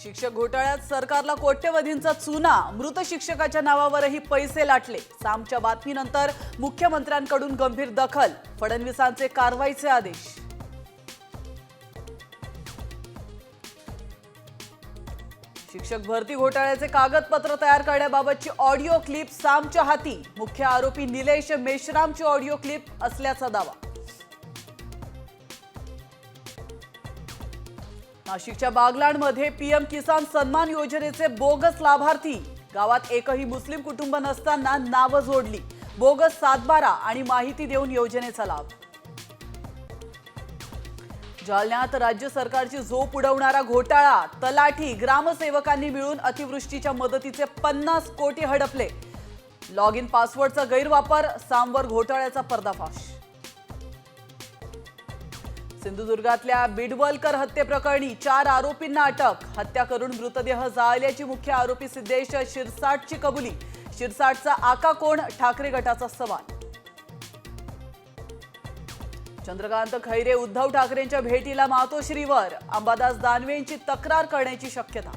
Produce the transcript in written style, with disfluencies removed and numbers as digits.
शिक्षक घोटाळ्यात सरकारला कोट्यवधींचा चुना, मृत शिक्षकाच्या नावावरही पैसे लाटले। सामच्या बातमीनंतर मुख्यमंत्र्यांकडून गंभीर दखल, फडणवीसांचे कारवाईचे आदेश। शिक्षक भरती घोटाळ्याचे कागदपत्र तयार करण्याबाबतची ऑडिओ क्लिप सामच्या हाती, मुख्य आरोपी निलेश मेश्रामची ऑडिओ क्लिप असल्याचा दावा। नाशिकच्या बागलाणमध्ये पीएम किसान सन्मान योजनेचे बोगस लाभार्थी, गावात एकही मुस्लिम कुटुंब नसताना नावं जोडली, बोगस सातबारा आणि माहिती देऊन योजनेचा लाभ। जालन्यात राज्य सरकारची झोप उडवणारा घोटाळा, तलाठी ग्रामसेवकांनी मिळून अतिवृष्टीच्या मदतीचे 50 कोटी हडपले, लॉग इन पासवर्डचा गैरवापर, सामवर घोटाळ्याचा पर्दाफाश। सिंधुदुर्गातल्या बिडवलकर हत्येप्रकरणी 4 आरोपींना अटक, हत्या करून मृतदेह जाळल्याची मुख्य आरोपी सिद्धेश शिरसाटची कबुली, शिरसाटचा आका कोण, ठाकरे गटाचा सवाल। चंद्रकांत खैरे उद्धव ठाकरेंच्या भेटीला मातोश्रीवर, अंबादास दानवेंची तक्रार करण्याची शक्यता।